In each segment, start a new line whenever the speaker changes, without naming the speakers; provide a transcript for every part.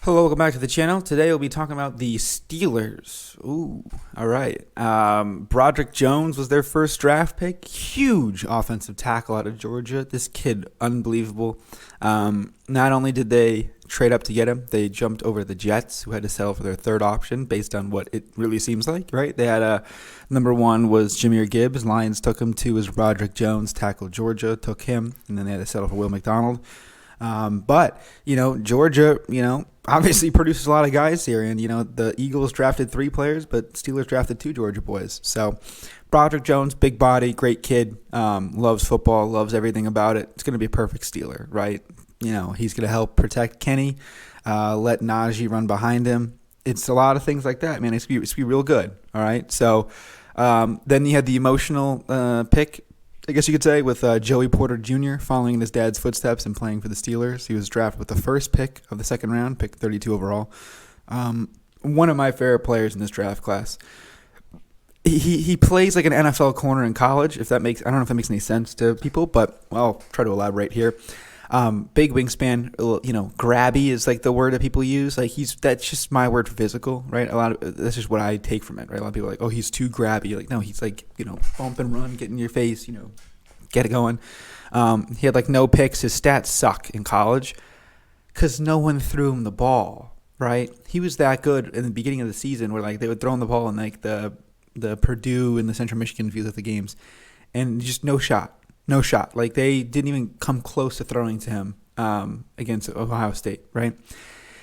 Hello, welcome back to the channel. Today we'll be talking about the Steelers. Ooh, all right. Broderick Jones was their first draft pick. Huge offensive tackle out of Georgia. This kid, unbelievable. Not only did they trade up to get him, they jumped over the Jets, who had to settle for their third option based on what it really seems like, right? They had number one was Jahmyr Gibbs. Lions took him. Two was Broderick Jones, tackle Georgia, took him. And then they had to settle for Will McDonald. But, Georgia, obviously produces a lot of guys here. And, the Eagles drafted 3 players, but Steelers drafted 2 Georgia boys. So Broderick Jones, big body, great kid, loves football, loves everything about it. It's going to be a perfect Steeler, right? He's going to help protect Kenny, let Najee run behind him. It's a lot of things like that, man. It's going to be real good, all right? So then you had the emotional pick, I guess you could say, with Joey Porter Jr. following in his dad's footsteps and playing for the Steelers. He was drafted with the first pick of the second round, pick 32 overall. One of my favorite players in this draft class. He plays like an NFL corner in college. I don't know if that makes any sense to people, but I'll try to elaborate here. Big wingspan, grabby is like the word that people use. That's just my word for physical, right? That's just what I take from it, right? A lot of people are like, oh, he's too grabby. Like, no, he's like, bump and run, get in your face, get it going. He had no picks. His stats suck in college because no one threw him the ball, right? He was that good in the beginning of the season where they would throw him the ball in the Purdue and the Central Michigan fields at the games, and just no shot. No shot. They didn't even come close to throwing to him against Ohio State, right?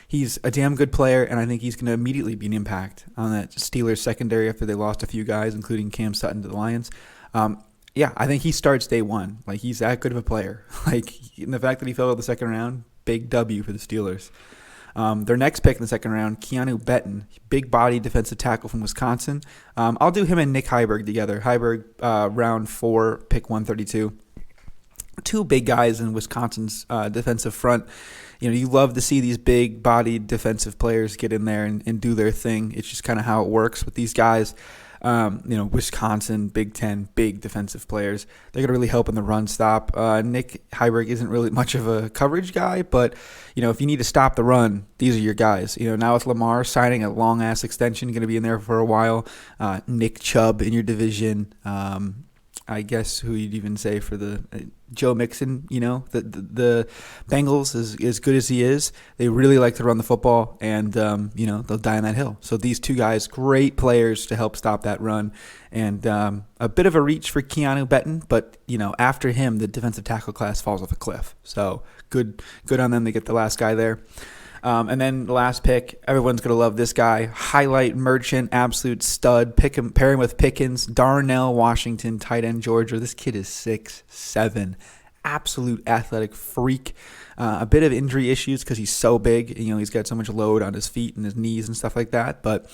He's a damn good player, and I think he's going to immediately be an impact on that Steelers secondary after they lost a few guys, including Cam Sutton to the Lions. I think he starts day one. He's that good of a player. And the fact that he fell to the second round, big W for the Steelers. Their next pick in the second round, Keanu Benton, big body defensive tackle from Wisconsin. I'll do him and Nick Heiberg together. Heiberg, round 4, pick 132. 2 big guys in Wisconsin's defensive front. You love to see these big bodied defensive players get in there and do their thing. It's just kind of how it works with these guys. Wisconsin, Big Ten, big defensive players. They're going to really help in the run stop. Nick Heiberg isn't really much of a coverage guy, but, if you need to stop the run, these are your guys. Now with Lamar signing a long-ass extension, going to be in there for a while. Nick Chubb in your division. I guess who you'd even say for the Joe Mixon, the Bengals, as good as he is, they really like to run the football, and, they'll die on that hill. So these 2 guys, great players to help stop that run, and a bit of a reach for Keanu Benton, but, after him, the defensive tackle class falls off a cliff. So good on them to get the last guy there. And then the last pick, everyone's going to love this guy. Highlight merchant, absolute stud. Pair him with Pickens, Darnell Washington, tight end Georgia. This kid is 6'7", absolute athletic freak. A bit of injury issues because he's so big. He's got so much load on his feet and his knees and stuff like that. But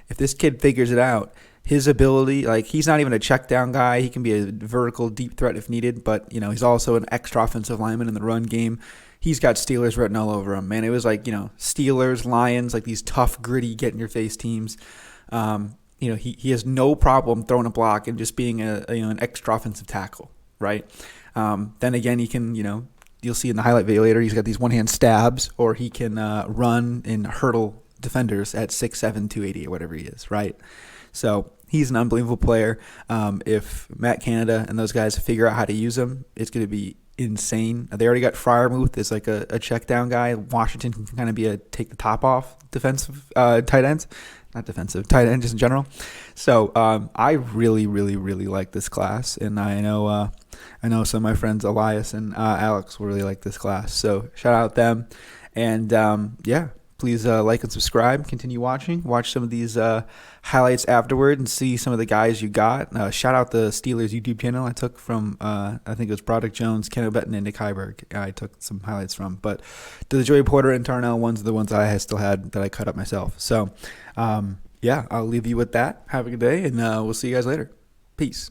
if this kid figures it out, his ability, he's not even a check down guy. He can be a vertical deep threat if needed. But, he's also an extra offensive lineman in the run game. He's got Steelers written all over him, man. It was Steelers, Lions, these tough, gritty, get-in-your-face teams. He has no problem throwing a block and just being an extra offensive tackle, right? Then again, he can, you'll see in the highlight video later, he's got these one-hand stabs, or he can run and hurdle defenders at 6'7", 280 or whatever he is, right? So he's an unbelievable player. If Matt Canada and those guys figure out how to use him, it's going to be insane. They already got Freiermuth as a check down guy. Washington can kind of be a take the top off defensive tight ends, not defensive tight end just in general. So I really, really, really like this class, and I know some of my friends Elias and Alex will really like this class. So shout out them, and please like and subscribe. Continue watching. Watch some of these highlights afterward and see some of the guys you got. Shout out the Steelers YouTube channel I took from, I think it was Broderick Jones, Keanu Benton, and Nick Heiberg. I took some highlights from. But the Joey Porter and Darnell ones are the ones I still had that I cut up myself. So, I'll leave you with that. Have a good day, and we'll see you guys later. Peace.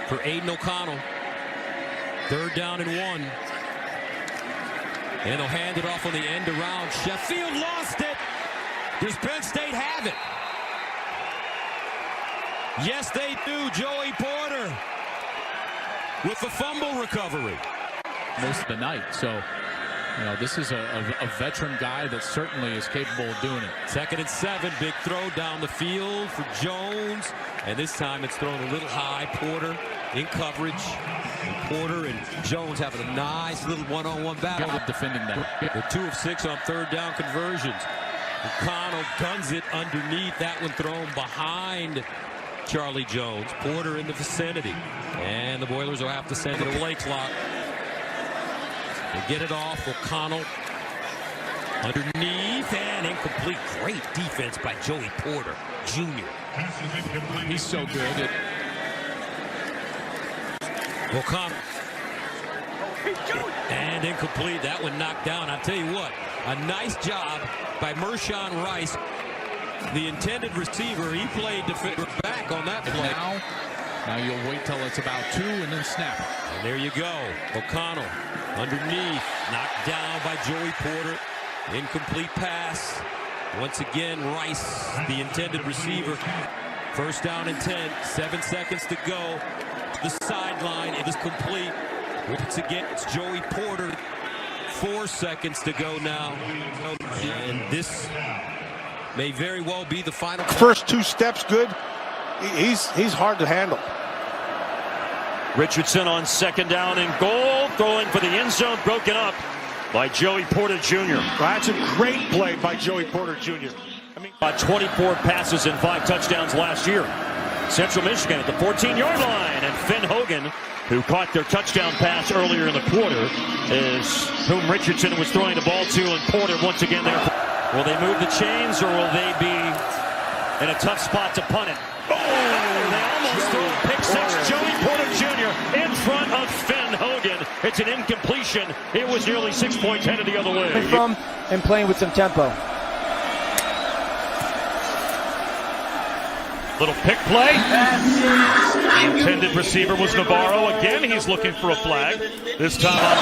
For Aiden O'Connell, 3rd down and 1. And they'll hand it off on the end around. Sheffield lost it. Does Penn State have it? Yes, they do. Joey Porter with the fumble recovery.
Most of the night, so this is a veteran guy that certainly is capable of doing it.
2nd and 7, big throw down the field for Jones, and this time it's thrown a little high. Porter in coverage, and Porter and Jones having a nice little one-on-one battle.
Defending that.
The 2 of 6 on 3rd down conversions. O'Connell guns it underneath. That one thrown behind Charlie Jones. Porter in the vicinity, and the Boilers will have to send it a play clock. They get it off. O'Connell underneath and incomplete. Great defense by Joey Porter Jr.
He's so good.
O'Connell and incomplete. That one knocked down. I'll tell you what, a nice job by Mershawn Rice, the intended receiver. He played defender back on that play.
Now you'll wait till it's about 2 and then snap.
And there you go. O'Connell underneath, knocked down by Joey Porter. Incomplete pass. Once again, Rice, the intended receiver. 1st down and 10. 7 seconds to go. The sideline, it is complete. Once again, it's Joey Porter. 4 seconds to go now. And this may very well be the final.
First 2 steps good. He's hard to handle.
Richardson on 2nd down and goal, throwing for the end zone, broken up by Joey Porter Jr.
That's a great play by Joey Porter Jr.
About 24 passes and 5 touchdowns last year. Central Michigan at the 14-yard line, and Finn Hogan, who caught their touchdown pass earlier in the quarter, is whom Richardson was throwing the ball to, and Porter once again there. Will they move the chains, or will they be in a tough spot to punt it? Oh, they almost threw a pick 6. Joey Porter Jr. in front of Finn Hogan. It's an incompletion. It was nearly 6 points headed the other way.
From and playing with some tempo.
Little pick play. The intended receiver was Navarro. Again, he's looking for a flag. This time on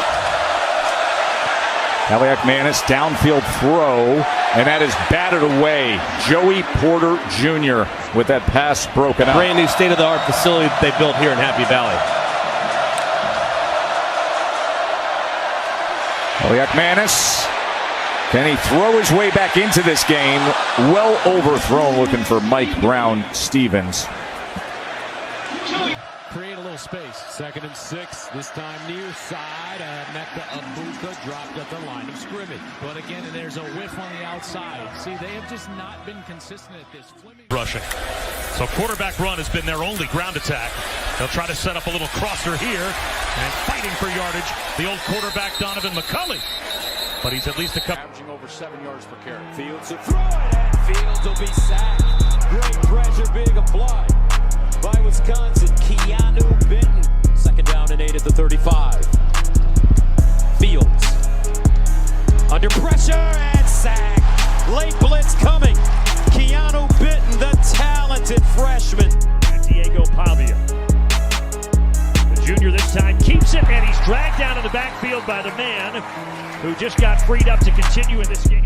Eliak-Manis, downfield throw, and that is batted away. Joey Porter Jr. with that pass broken up.
Brand new state-of-the-art facility that they built here in Happy Valley.
Eliak-Manis, can he throw his way back into this game? Well overthrown, looking for Mike Brown-Stevens.
Create a little space.
2nd and 6. This time near side. Mecca Abuka dropped at the line of scrimmage.
But again, there's a whiff on the outside. See, they have just not been consistent at this.
rushing. So quarterback run has been their only ground attack. They'll try to set up a little crosser here, and fighting for yardage, the old quarterback Donovan McCulley. But he's at least a couple.
Averaging over 7 yards per carry.
Fields will throw it, and Fields will be sacked. Great pressure being applied by Wisconsin. Keanu Benton. 2nd down and 8 at the 35. Fields under pressure and sack. Late blitz coming. Keanu Benton, the talented freshman.
Diego Pavia. The junior this time keeps it, and he's dragged down in the backfield by the man who just got freed up to continue in this game.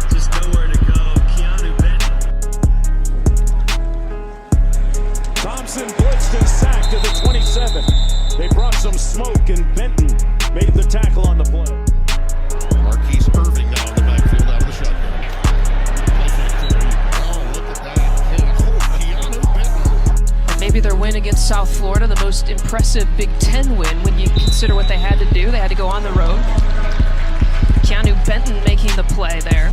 Just nowhere to go. Keanu Benton. Thompson blitzed and sacked at the 27. They brought some smoke, and Benton made the tackle on the play.
Marquise Irving now in the backfield out of the shotgun. Oh, look at that. Keanu Benton.
Maybe their win against South Florida, the most impressive Big Ten win when you consider what they had to do. They had to go on the road. Keanu Benton making the play there.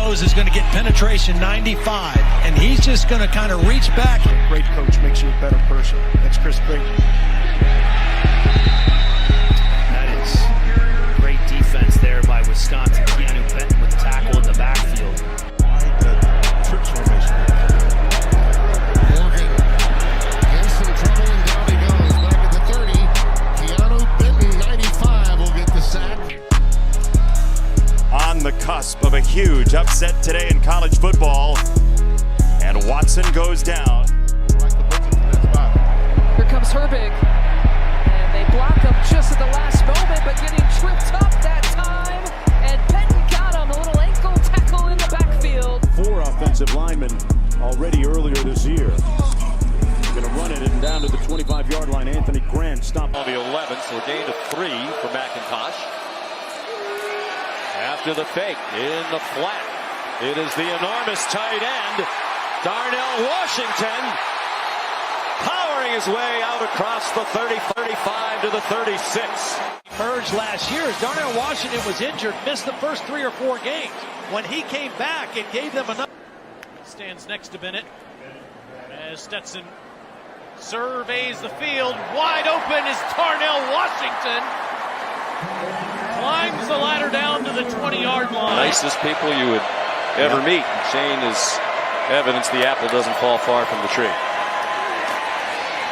knows is going to get penetration 95, and he's just going to kind of reach back.
Great coach makes you a better person. That's Chris Creighton.
That is great defense there by Wisconsin. Keanu Benton with the tackle in the backfield.
Trip formation. Morgan in some trouble and down he goes. Back at the 30. Keanu Benton, 95, will get the sack.
On the cusp of a huge upset today in college football, and Watson goes down.
Here comes Herbig, and they block him just at the last moment, but getting tripped up that time, and Benton got him, a little ankle tackle in the backfield.
4 offensive linemen already earlier this year. Gonna run it and down to the 25-yard line. Anthony Grant stopped
On the 11, so a gain of 3 for McIntosh. After the fake, in the flat, it is the enormous tight end, Darnell Washington, powering his way out across the 30-35 to the 36.
Purge last year as Darnell Washington was injured, missed the first 3 or 4 games. When he came back, it gave them enough. Stands next to Bennett as Stetson surveys the field. Wide open is Darnell Washington. Climbs the ladder down to the 20-yard line.
Nicest people you would ever meet. Shane is evidence the apple doesn't fall far from the tree.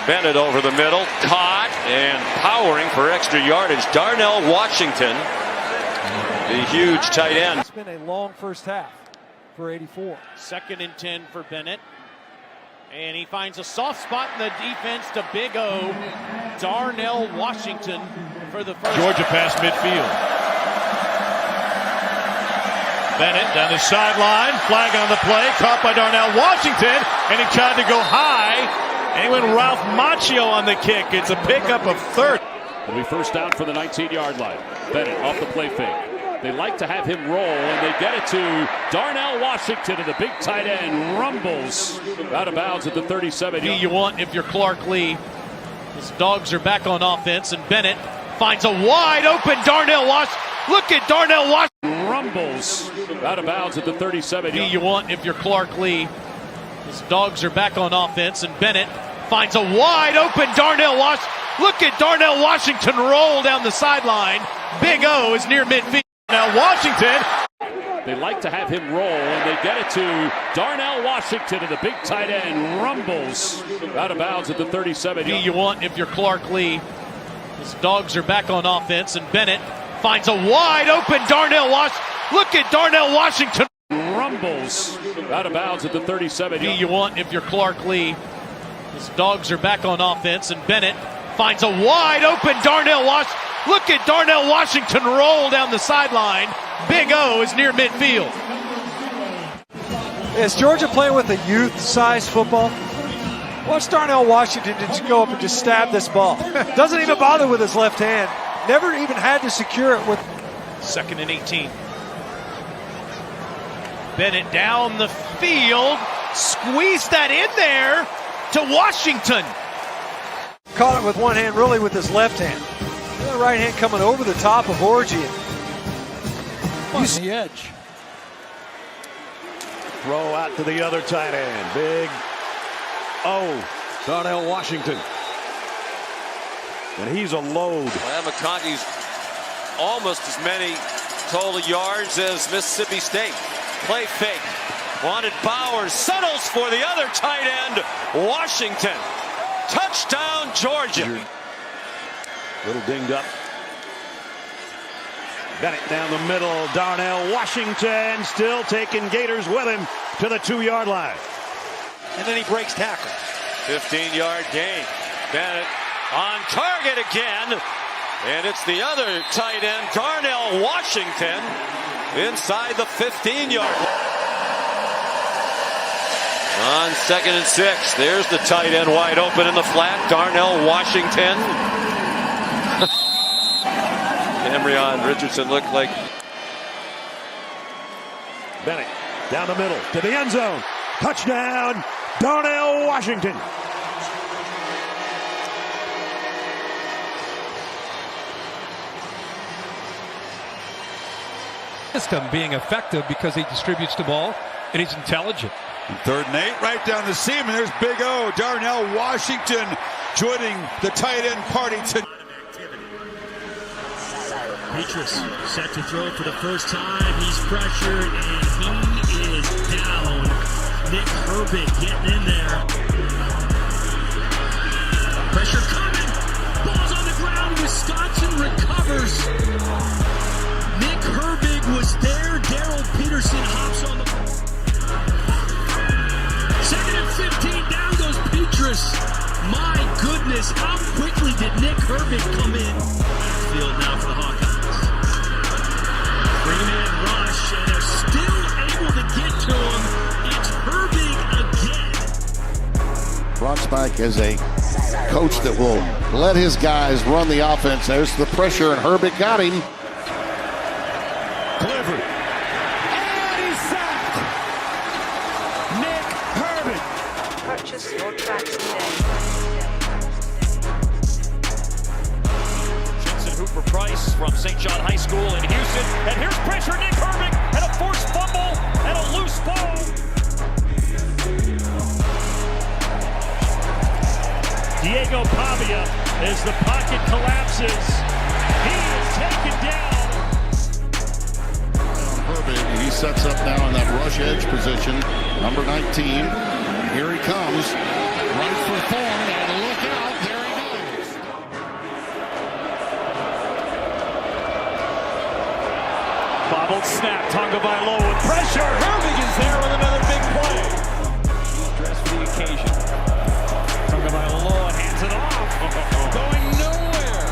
Bennett over the middle, caught and powering for extra yardage. Darnell Washington, the huge tight end.
It's been a long first half for 84.
2nd and 10 for Bennett. And he finds a soft spot in the defense to Big O. Darnell Washington for the first.
Georgia past midfield. Bennett down the sideline. Flag on the play. Caught by Darnell Washington. And he tried to go high. And he went Ralph Macchio on the kick. It's a pickup of 3rd.
It'll be first down for the 19-yard line. Bennett off the play fake. They like to have him roll, and they get it to Darnell Washington, and the big tight end rumbles out of bounds at the 37.
You want if you're Clark Lee. His dogs are back on offense, and Bennett finds a wide open Darnell Washington. Look at Darnell Washington.
Rumbles out of bounds at the 37.
You want if you're Clark Lee. His dogs are back on offense, and Bennett finds a wide open Darnell Washington. Look at Darnell Washington roll down the sideline. Big O is near midfield. Now Washington.
They like to have him roll, and they get it to Darnell Washington, and the big tight end rumbles out of bounds at the 37.
You want if you're Clark Lee. His dogs are back on offense, and Bennett finds a wide open Darnell Washington. Look at Darnell Washington.
Rumbles out of bounds at the 37.
You want if you're Clark Lee. His dogs are back on offense, and Bennett finds a wide open Darnell Washington. Look at Darnell Washington roll down the sideline. Big O is near midfield.
Is Georgia playing with a youth-sized football? Watch Darnell Washington just go up and just stab this ball. Doesn't even bother with his left hand. Never even had to secure it with.
2nd and 18. Bennett down the field. Squeezed that in there to Washington.
Caught it with one hand, really with his left hand. The right hand coming over the top of Orgy.
On the edge. Throw out to the other tight end. Big O. Darnell Washington. And he's a load.
Well, McConkey's almost as many total yards as Mississippi State. Play fake. Wanted Bowers. Settles for the other tight end, Washington. Touchdown, Georgia.
Little dinged up. Bennett down the middle. Darnell Washington still taking Gators with him to the 2-yard line. And then he breaks tackle.
15-yard gain. Bennett on target again. And it's the other tight end, Darnell Washington, inside the 15-yard line. On 2nd and 6. There's the tight end wide open in the flat. Darnell Washington. Cameron Richardson looked like.
Bennett down the middle to the end zone. Touchdown, Darnell Washington.
System being effective because he distributes the ball and he's intelligent.
3rd and 8, right down the seam, and there's Big O, Darnell Washington, joining the tight end party tonight.
Petrus set to throw for the first time. He's pressured and he is down. Nick Herbig getting in there. Pressure coming. Ball's on the ground. Wisconsin recovers. Nick Herbig was there. Darrell Peterson hops on the ball. 2nd and 15. Down goes Petrus. My goodness, how quickly did Nick Herbig come in? Field now for the Hawkeyes. 3-man rush, and they're still able to get to him. It's Herbig again.
Brocksback is a coach that will let his guys run the offense. There's the pressure, and Herbig got him.
Clifford. And he's sacked. Nick Herbig.
Purchase your tracks today.
Hooper Price from St. John High School in Houston. And here's pressure, Nick Herbig, and a forced fumble, and a loose ball. Diego Pavia, as the pocket collapses, he is taken down.
Herbig, he sets up now in that rush edge position. Number 19, here he comes. Right for Thorne, and look out, there he goes.
Bobbled snap, Tagovailoa with pressure. Herbig is there with another big play. Dressed for the occasion. Tagovailoa hands it off. Going nowhere.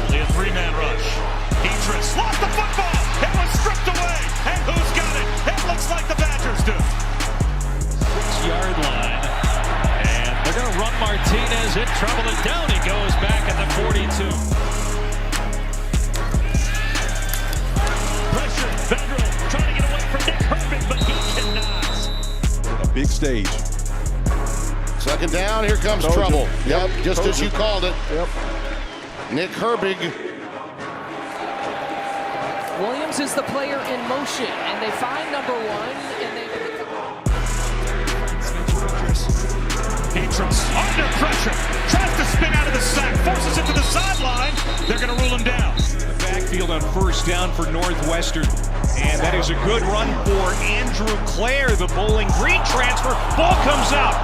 Only a 3-man rush. Petrus lost the football. It was stripped away. And who's got it? It looks like the Badgers do.
6-yard line. And they're going to run Martinez in trouble, and down he goes back at the 42.
Vandal trying to get away from Nick Herbig, but he cannot.
A big stage.
2nd down, here comes trouble. Yep, just as you called it.
Yep.
Nick Herbig.
Williams is the player in motion, and they find number 1, and they...
Petrus under pressure, tries to spin out of the sack, forces it to the sideline. They're going to rule him down.
The backfield on 1st down for Northwestern. And that is a good run for Andrew Clare, the Bowling Green transfer. Ball comes out.